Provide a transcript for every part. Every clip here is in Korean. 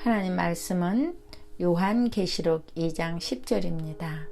하나님 말씀은 요한계시록 2장 10절입니다.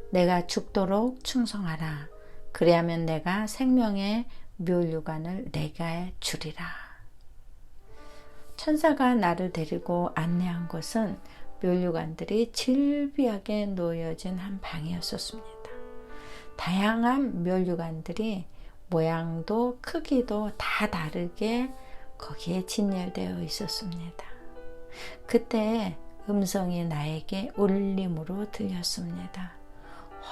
내가 죽도록 충성하라. 그리하면 내가 생명의 멸류관을 내게 주리라. 천사가 나를 데리고 안내한 곳은 멸류관들이 질비하게 놓여진 한 방이었었습니다. 다양한 멸류관들이 모양도 크기도 다 다르게 거기에 진열되어 있었습니다. 그때 음성이 나에게 울림으로 들렸습니다.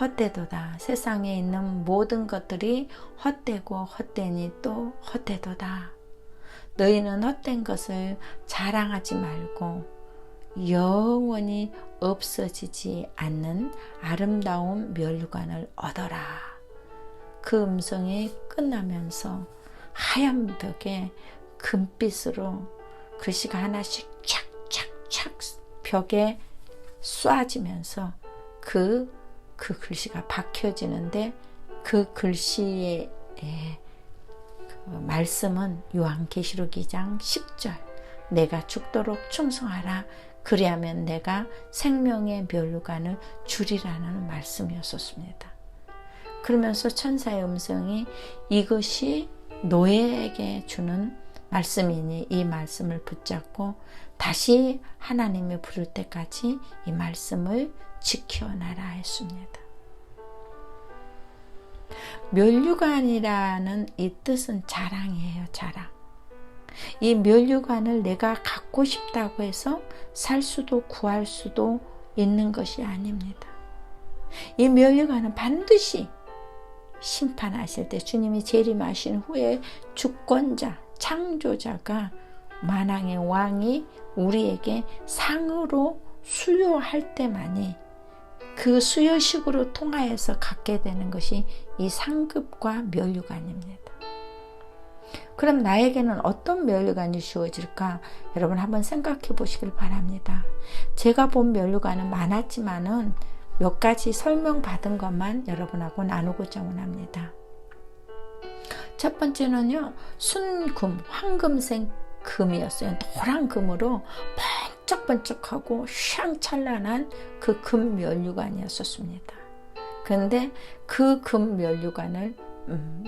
헛되도다. 세상에 있는 모든 것들이 헛되고 헛되니 또 헛되도다. 너희는 헛된 것을 자랑하지 말고 영원히 없어지지 않는 아름다운 멸류관을 얻어라. 그 음성이 끝나면서 하얀 벽에 금빛으로 글씨가 하나씩 착착착 벽에 쏴지면서 그 글씨가 박혀지는데 그 글씨의 그 말씀은 요한계시록 2장 10절 내가 죽도록 충성하라. 그리하면 내가 생명의 멸류관을 주리라는 말씀이었습니다. 그러면서 천사의 음성이 이것이 노예에게 주는 말씀이니 이 말씀을 붙잡고 다시 하나님이 부를 때까지 이 말씀을 지켜나라 했습니다. 멸류관이라는 이 뜻은 자랑이에요. 자랑. 이 멸류관을 내가 갖고 싶다고 해서 살 수도 구할 수도 있는 것이 아닙니다. 이 멸류관은 반드시 심판하실 때 주님이 재림하신 후에 주권자, 창조자가 만왕의 왕이 우리에게 상으로 수여할 때만이 그 수여식으로 통하여서 갖게 되는 것이 이 상급과 멸류관입니다. 그럼 나에게는 어떤 멸류관이 주어질까? 여러분 한번 생각해 보시길 바랍니다. 제가 본 멸류관은 많았지만은 몇 가지 설명받은 것만 여러분하고 나누고자 원합니다. 첫 번째는요, 순금, 황금색 금이었어요. 노란 금으로 번쩍번쩍하고 샹찬란한 그 금 멸류관이었습니다. 그런데 그 금 멸류관을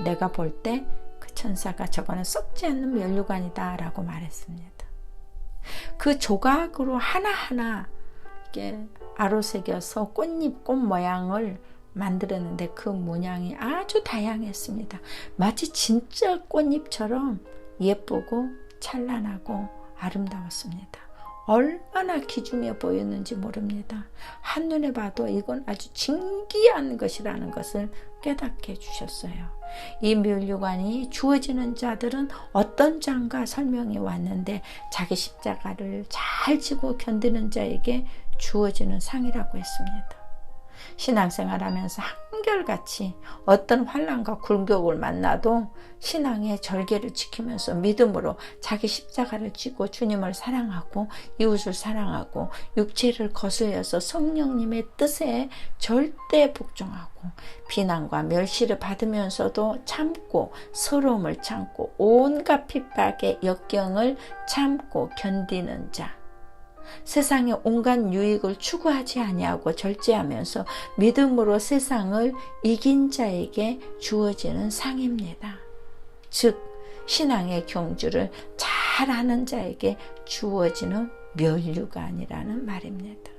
내가 볼 때 그 천사가 저거는 썩지 않는 멸류관이다 라고 말했습니다. 그 조각으로 하나하나 이렇게 아로새겨서 꽃 모양을 만들었는데 그 모양이 아주 다양했습니다. 마치 진짜 꽃잎처럼 예쁘고 찬란하고 아름다웠습니다. 얼마나 귀중해 보였는지 모릅니다. 한눈에 봐도 이건 아주 진귀한 것이라는 것을 깨닫게 해주셨어요. 이 멸류관이 주어지는 자들은 어떤 자인가 설명이 왔는데 자기 십자가를 잘 지고 견디는 자에게 주어지는 상이라고 했습니다. 신앙생활하면서 한결같이 어떤 환난과 굴곡을 만나도 신앙의 절개를 지키면서 믿음으로 자기 십자가를 지고 주님을 사랑하고 이웃을 사랑하고 육체를 거슬려서 성령님의 뜻에 절대 복종하고 비난과 멸시를 받으면서도 참고 서러움을 참고 온갖 핍박의 역경을 참고 견디는 자, 세상의 온갖 유익을 추구하지 아니하고 절제하면서 믿음으로 세상을 이긴 자에게 주어지는 상입니다. 즉 신앙의 경주를 잘하는 자에게 주어지는 멸류관이라는 말입니다.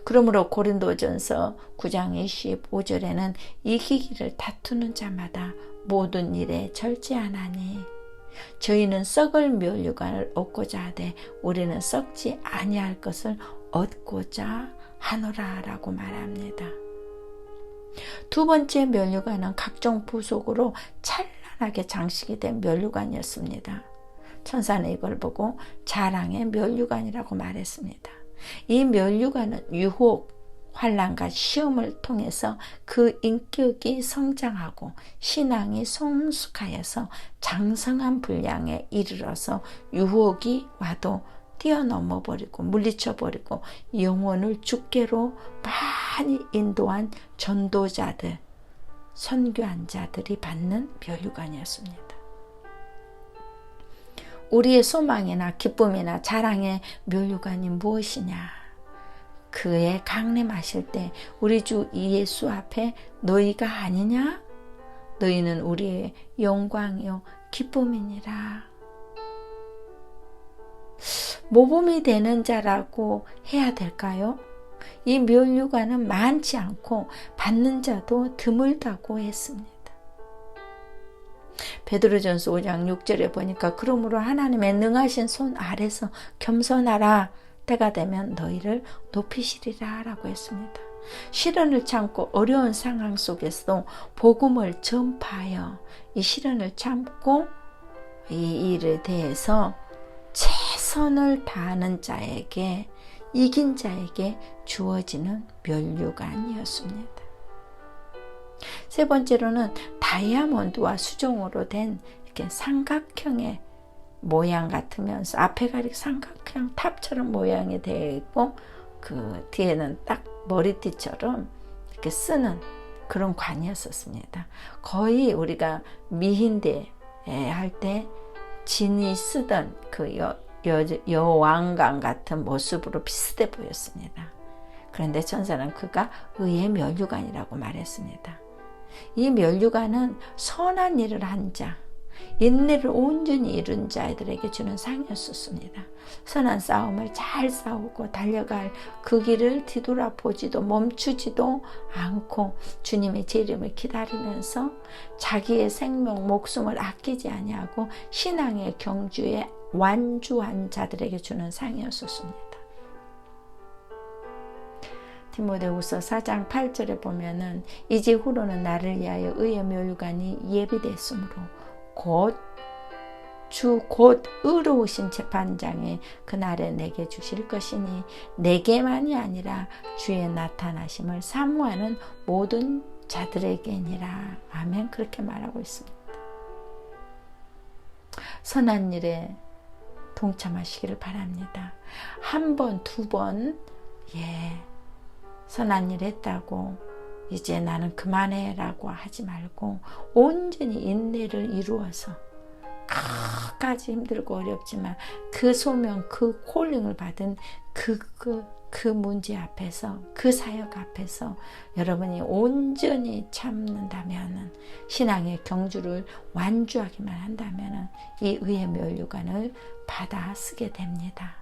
그러므로 고린도전서 9장 25절에는 이기기를 다투는 자마다 모든 일에 절제하나니 저희는 썩을 멸류관을 얻고자 하되 우리는 썩지 아니할 것을 얻고자 하노라 라고 말합니다. 두 번째 멸류관은 각종 부속으로 찬란하게 장식이 된 멸류관이었습니다. 천사는 이걸 보고 자랑의 멸류관이라고 말했습니다. 이 멸류관은 유혹, 환난과 시험을 통해서 그 인격이 성장하고 신앙이 성숙하여서 장성한 분량에 이르러서 유혹이 와도 뛰어넘어 버리고 물리쳐 버리고 영혼을 주께로 많이 인도한 전도자들, 선교한 자들이 받는 멸류관이었습니다. 우리의 소망이나 기쁨이나 자랑의 멸류관이 무엇이냐? 그의 강림하실 때 우리 주 예수 앞에 너희가 아니냐? 너희는 우리의 영광이요 기쁨이니라. 모범이 되는 자라고 해야 될까요? 이 멸류관은 많지 않고 받는 자도 드물다고 했습니다. 베드로전서 5장 6절에 보니까 그러므로 하나님의 능하신 손 아래서 겸손하라. 때가 되면 너희를 높이시리라 라고 했습니다. 시련을 참고 어려운 상황 속에서도 복음을 전파하여 이 시련을 참고 이 일에 대해서 최선을 다하는 자에게, 이긴 자에게 주어지는 멸류관이었습니다. 세 번째로는 다이아몬드와 수정으로 된 이렇게 삼각형의 모양 같으면서 앞에가 이렇게 삼각형 탑처럼 모양이 되어 있고 그 뒤에는 딱 머리띠처럼 이렇게 쓰는 그런 관이었었습니다. 거의 우리가 미흰대 할 때 진이 쓰던 그 여왕관 같은 모습으로 비슷해 보였습니다. 그런데 천사는 그가 의의 멸류관이라고 말했습니다. 이 멸류관은 선한 일을 한 자, 인내를 온전히 이룬 자들에게 주는 상이었습니다. 선한 싸움을 잘 싸우고 달려갈 그 길을 뒤돌아보지도 멈추지도 않고 주님의 재림을 기다리면서 자기의 생명, 목숨을 아끼지 아니하고 신앙의 경주에 완주한 자들에게 주는 상이었습니다. 디모데후서 4장 8절에 보면은 이제 후로는 나를 위하여 의의 멸류관이 예비됐으므로 곧 의로우신 재판장이 그날에 내게 주실 것이니 내게만이 아니라 주의 나타나심을 사모하는 모든 자들에게니라. 아멘. 그렇게 말하고 있습니다. 선한 일에 동참하시기를 바랍니다. 한 번, 두 번 선한 일 했다고 이제 나는 그만해 라고 하지 말고 온전히 인내를 이루어서 끝까지 힘들고 어렵지만 그 소명, 그 콜링을 받은 그 문제 앞에서, 그 사역 앞에서 여러분이 온전히 참는다면, 신앙의 경주를 완주하기만 한다면 이 의의 멸류관을 받아 쓰게 됩니다.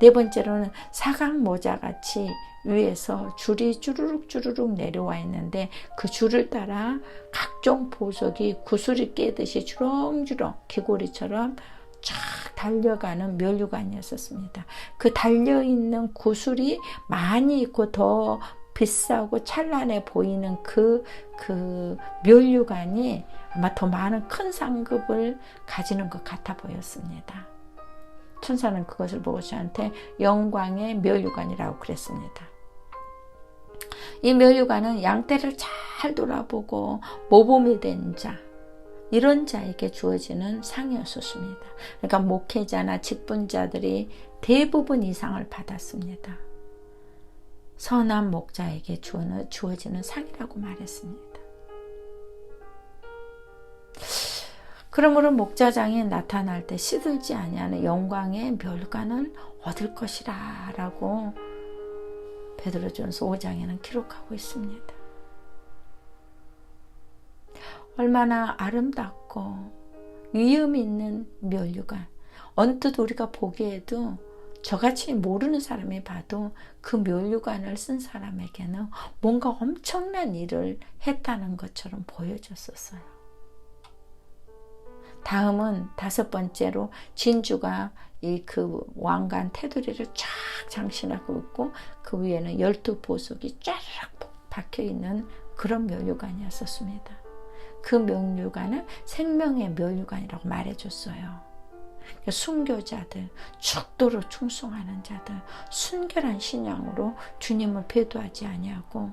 네 번째로는 사각 모자같이 위에서 줄이 주르륵 내려와 있는데 그 줄을 따라 각종 보석이 구슬이 깨듯이 주렁주렁 귀고리처럼 쫙 달려가는 멸류관이었습니다. 그 달려있는 구슬이 많이 있고 더 비싸고 찬란해 보이는 그 멸류관이 아마 더 많은 큰 상급을 가지는 것 같아 보였습니다. 천사는 그것을 보고 저한테 영광의 멸류관이라고 그랬습니다. 이 멸류관은 양떼를 잘 돌아보고 모범이 된 자, 이런 자에게 주어지는 상이었습니다. 그러니까 목회자나 직분자들이 대부분 이 상을 받았습니다. 선한 목자에게 주어지는 상이라고 말했습니다. 그러므로 목자장이 나타날 때 시들지 아니하는 영광의 멸관을 얻을 것이라 라고 베드로전서 5장에는 기록하고 있습니다. 얼마나 아름답고 위험 있는 멸류관, 언뜻 우리가 보기에도 저같이 모르는 사람이 봐도 그 멸류관을 쓴 사람에게는 뭔가 엄청난 일을 했다는 것처럼 보여졌었어요. 다음은 다섯 번째로 진주가 이 그 왕관 테두리를 쫙 장신하고 있고 그 위에는 12보석이 쫙 박혀있는 그런 멸류관이었습니다. 그 멸류관을 생명의 멸류관이라고 말해줬어요. 순교자들, 죽도록 충성하는 자들, 순결한 신앙으로 주님을 배도하지 아니하고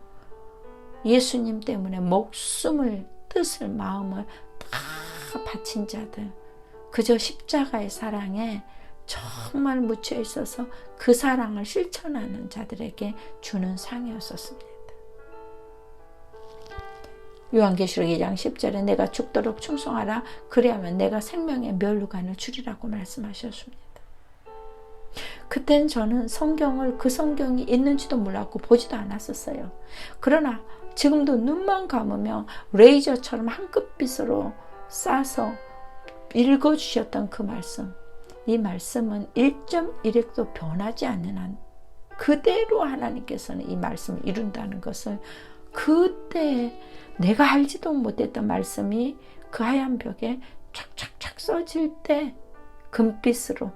예수님 때문에 목숨을, 뜻을, 마음을 다 바친 자들, 그저 십자가의 사랑에 정말 묻혀 있어서 그 사랑을 실천하는 자들에게 주는 상이었습니다. 요한계시록 2장 10절에 내가 죽도록 충성하라 그리하면 내가 생명의 면류관을 주리라고 말씀하셨습니다. 그땐 저는 그 성경이 있는지도 몰랐고 보지도 않았었어요. 그러나 지금도 눈만 감으면 레이저처럼 한 끝빛으로 쏴서 읽어주셨던 그 말씀, 이 말씀은 1.1핵도 변하지 않는 한 그대로 하나님께서는 이 말씀을 이룬다는 것을, 그때 내가 알지도 못했던 말씀이 그 하얀 벽에 촥촥촥 써질 때 금빛으로,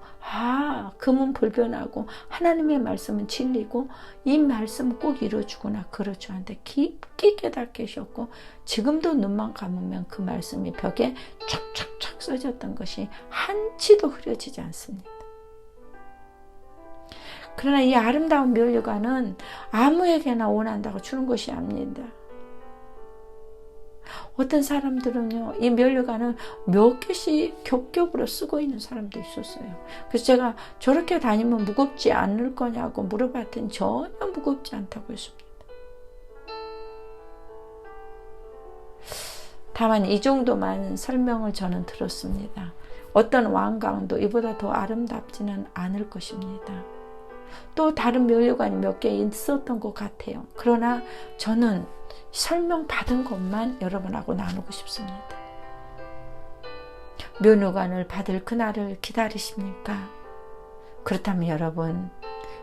금은 불변하고 하나님의 말씀은 진리고 이 말씀은 꼭 이루어주구나, 그럴 저한테 깊게 깨닫게 하셨고, 지금도 눈만 감으면 그 말씀이 벽에 촥촥촥 써졌던 것이 한치도 흐려지지 않습니다. 그러나 이 아름다운 면류관은 아무에게나 원한다고 주는 것이 아닙니다. 어떤 사람들은요, 이 면류관을 몇 개씩 겹겹으로 쓰고 있는 사람도 있었어요. 그래서 제가 저렇게 다니면 무겁지 않을 거냐고 물어봤더니 전혀 무겁지 않다고 했습니다. 다만 이 정도만 설명을 저는 들었습니다. 어떤 왕관도 이보다 더 아름답지는 않을 것입니다. 또 다른 면류관이 몇 개 있었던 것 같아요. 그러나 저는 설명받은 것만 여러분하고 나누고 싶습니다. 면류관을 받을 그날을 기다리십니까? 그렇다면 여러분,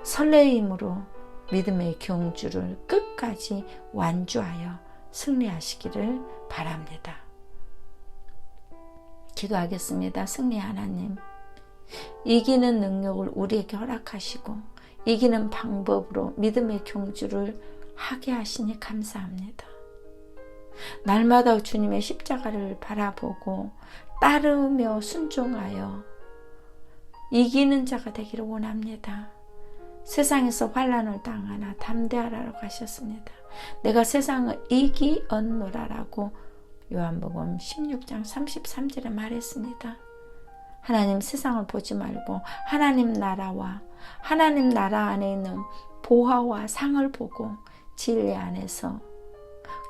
설레임으로 믿음의 경주를 끝까지 완주하여 승리하시기를 바랍니다. 기도하겠습니다. 승리 하나님, 이기는 능력을 우리에게 허락하시고 이기는 방법으로 믿음의 경주를 하게 하시니 감사합니다. 날마다 주님의 십자가를 바라보고 따르며 순종하여 이기는 자가 되기를 원합니다. 세상에서 환난을 당하나 담대하라고 하셨습니다. 내가 세상을 이기었노라라고 요한복음 16장 33절에 말했습니다. 하나님, 세상을 보지 말고 하나님 나라와 하나님 나라 안에 있는 보화와 상을 보고 진리 안에서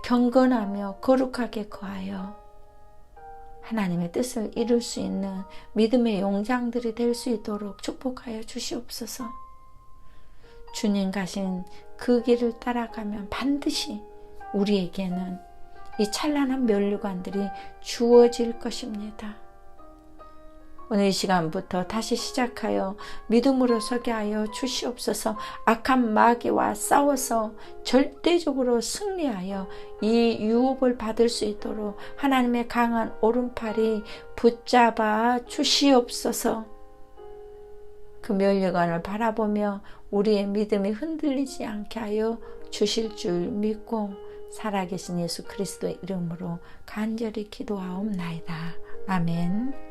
경건하며 거룩하게 거하여 하나님의 뜻을 이룰 수 있는 믿음의 용장들이 될 수 있도록 축복하여 주시옵소서. 주님 가신 그 길을 따라가면 반드시 우리에게는 이 찬란한 면류관들이 주어질 것입니다. 오늘 이 시간부터 다시 시작하여 믿음으로 서게 하여 주시옵소서. 악한 마귀와 싸워서 절대적으로 승리하여 이 유업을 받을 수 있도록 하나님의 강한 오른팔이 붙잡아 주시옵소서. 그 면류관을 바라보며 우리의 믿음이 흔들리지 않게 하여 주실 줄 믿고 살아계신 예수 그리스도의 이름으로 간절히 기도하옵나이다. 아멘.